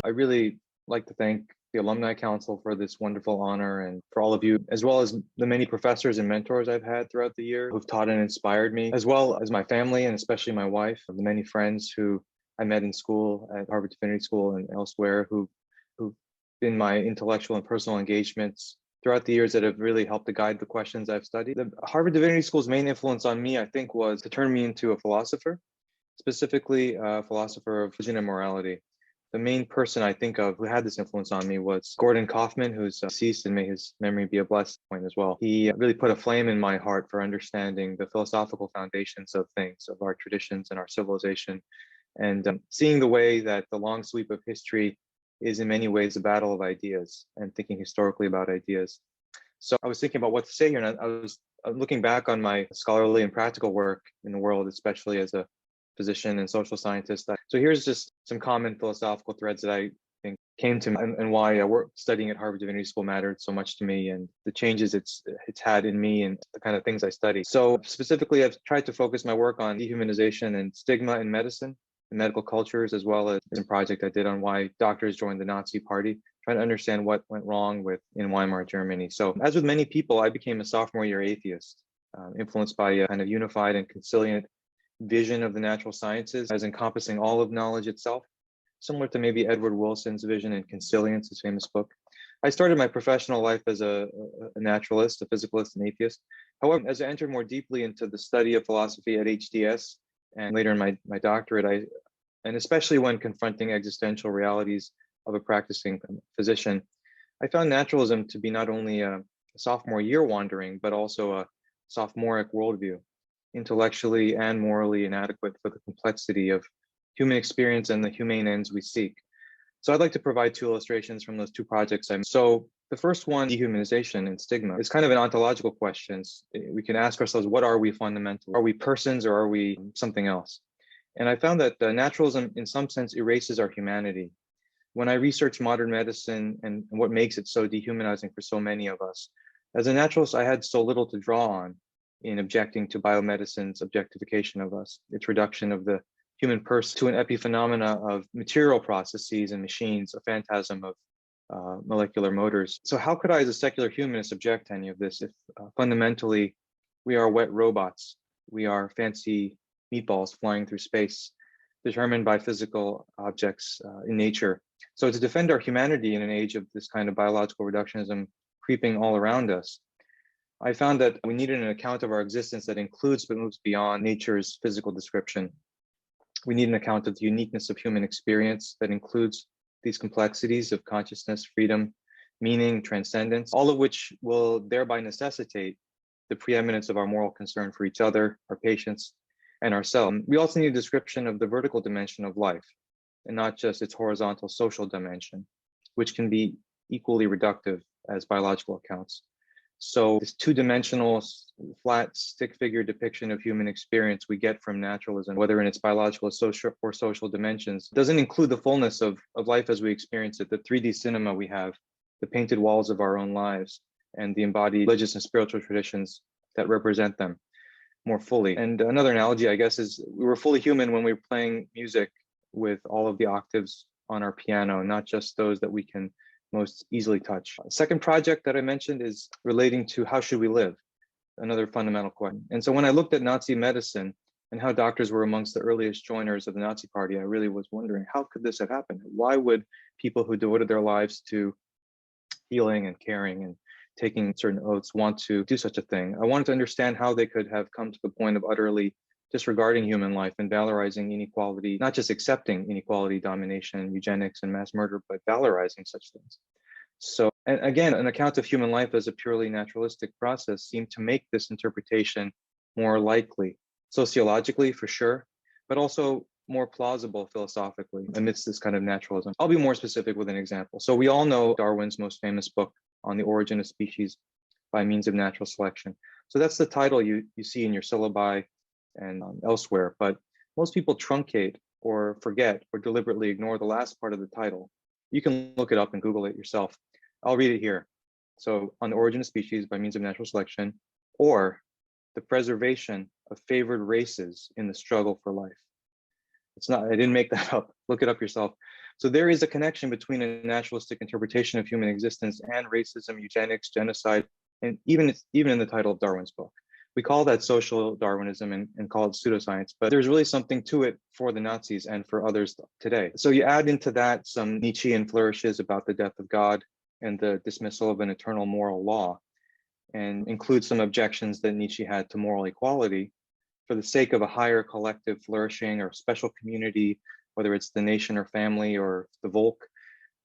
I really like to thank the Alumni Council for this wonderful honor and for all of you, as well as the many professors and mentors I've had throughout the year who've taught and inspired me, as well as my family and especially my wife, the many friends who I met in school at Harvard Divinity School and elsewhere who've been my intellectual and personal engagements throughout the years that have really helped to guide the questions I've studied. The Harvard Divinity School's main influence on me, I think, was to turn me into a philosopher, specifically a philosopher of religion and morality. The main person I think of who had this influence on me was Gordon Kaufman, who's deceased, and may his memory be a blessed point as well. He really put a flame in my heart for understanding the philosophical foundations of things, of our traditions and our civilization, and seeing the way that the long sweep of history is in many ways a battle of ideas and thinking historically about ideas. So I was thinking about what to say here, and I was looking back on my scholarly and practical work in the world, especially as a physician and social scientist. So here's just some common philosophical threads that I think came to me and why studying at Harvard Divinity School mattered so much to me and the changes it's had in me and the kind of things I study. So specifically, I've tried to focus my work on dehumanization and stigma in medicine and medical cultures, as well as a project I did on why doctors joined the Nazi Party, trying to understand what went wrong in Weimar, Germany. So as with many people, I became a sophomore year atheist, influenced by a kind of unified and conciliant vision of the natural sciences as encompassing all of knowledge itself, similar to maybe Edward Wilson's vision in Consilience, his famous book. I started my professional life as a naturalist, a physicalist, and atheist. However, as I entered more deeply into the study of philosophy at HDS and later in my doctorate, and especially when confronting existential realities of a practicing physician, I found naturalism to be not only a sophomore year wandering, but also a sophomoric worldview, intellectually and morally inadequate for the complexity of human experience and the humane ends we seek. So I'd like to provide two illustrations from those two projects. So the first one, dehumanization and stigma, is kind of an ontological question. We can ask ourselves, what are we fundamentally? Are we persons or are we something else? And I found that naturalism in some sense erases our humanity. When I researched modern medicine and what makes it so dehumanizing for so many of us, as a naturalist, I had so little to draw on in objecting to biomedicine's objectification of us, its reduction of the human person to an epiphenomena of material processes and machines, a phantasm of molecular motors. So how could I, as a secular humanist, object to any of this if fundamentally we are wet robots, we are fancy meatballs flying through space, determined by physical objects in nature? So to defend our humanity in an age of this kind of biological reductionism creeping all around us, I found that we needed an account of our existence that includes but moves beyond nature's physical description. We need an account of the uniqueness of human experience that includes these complexities of consciousness, freedom, meaning, transcendence, all of which will thereby necessitate the preeminence of our moral concern for each other, our patients, and ourselves. We also need a description of the vertical dimension of life, and not just its horizontal social dimension, which can be equally reductive as biological accounts. So this two-dimensional, flat, stick figure depiction of human experience we get from naturalism, whether in its biological or social dimensions, doesn't include the fullness of life as we experience it, the 3D cinema we have, the painted walls of our own lives, and the embodied religious and spiritual traditions that represent them more fully. And another analogy, I guess, is we were fully human when we were playing music with all of the octaves on our piano, not just those that we can most easily touch. Second project that I mentioned is relating to how should we live, another fundamental question. And so when I looked at Nazi medicine and how doctors were amongst the earliest joiners of the Nazi Party, I really was wondering, how could this have happened? Why would people who devoted their lives to healing and caring and taking certain oaths want to do such a thing? I wanted to understand how they could have come to the point of utterly disregarding human life and valorizing inequality, not just accepting inequality, domination, eugenics, and mass murder, but valorizing such things. So, and again, an account of human life as a purely naturalistic process seemed to make this interpretation more likely, sociologically for sure, but also more plausible philosophically amidst this kind of naturalism. I'll be more specific with an example. So we all know Darwin's most famous book on the origin of species by means of natural selection. So that's the title you see in your syllabi and elsewhere, but most people truncate or forget or deliberately ignore the last part of the title. You can look it up and Google it yourself. I'll read it here. So, on the origin of species by means of natural selection, or the preservation of favored races in the struggle for life. It's not, I didn't make that up. Look it up yourself. So there is a connection between a naturalistic interpretation of human existence and racism, eugenics, genocide, and even in the title of Darwin's book. We call that social Darwinism and call it pseudoscience, but there's really something to it for the Nazis and for others today. So you add into that some Nietzschean flourishes about the death of God and the dismissal of an eternal moral law, and include some objections that Nietzsche had to moral equality for the sake of a higher collective flourishing or special community, whether it's the nation or family or the Volk.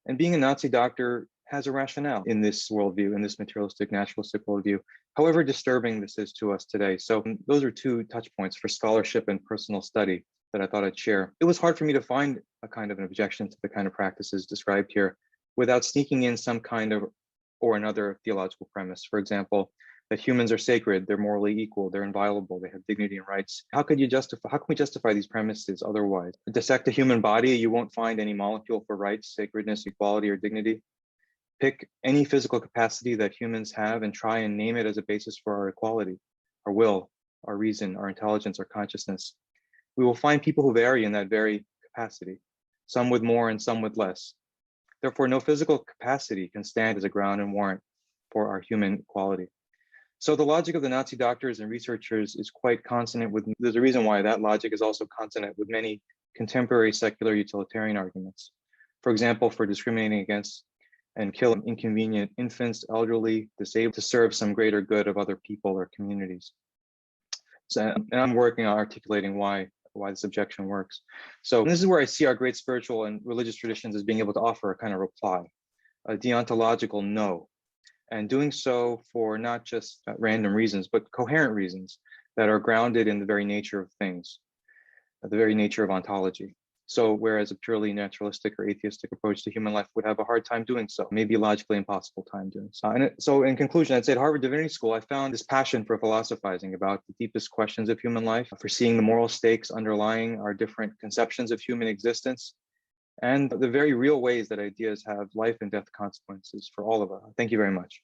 And being a Nazi doctor has a rationale in this worldview, in this materialistic, naturalistic worldview, however disturbing this is to us today. So those are two touch points for scholarship and personal study that I thought I'd share. It was hard for me to find a kind of an objection to the kind of practices described here without sneaking in some kind of or another theological premise. For example, that humans are sacred, they're morally equal, they're inviolable, they have dignity and rights. How can we justify these premises otherwise? Dissect a human body, you won't find any molecule for rights, sacredness, equality, or dignity. Pick any physical capacity that humans have and try and name it as a basis for our equality, our will, our reason, our intelligence, our consciousness. We will find people who vary in that very capacity, some with more and some with less. Therefore, no physical capacity can stand as a ground and warrant for our human equality. So the logic of the Nazi doctors and researchers is quite consonant with, there's a reason why that logic is also consonant with many contemporary secular utilitarian arguments. For example, for discriminating against and killing inconvenient infants, elderly, disabled, to serve some greater good of other people or communities. So, and I'm working on articulating why this objection works. So this is where I see our great spiritual and religious traditions as being able to offer a kind of reply, a deontological no, and doing so for not just random reasons, but coherent reasons that are grounded in the very nature of things, the very nature of ontology. So whereas a purely naturalistic or atheistic approach to human life would have a hard time doing so, maybe logically impossible time doing so. So in conclusion, I'd say at Harvard Divinity School, I found this passion for philosophizing about the deepest questions of human life, for seeing the moral stakes underlying our different conceptions of human existence, and the very real ways that ideas have life and death consequences for all of us. Thank you very much.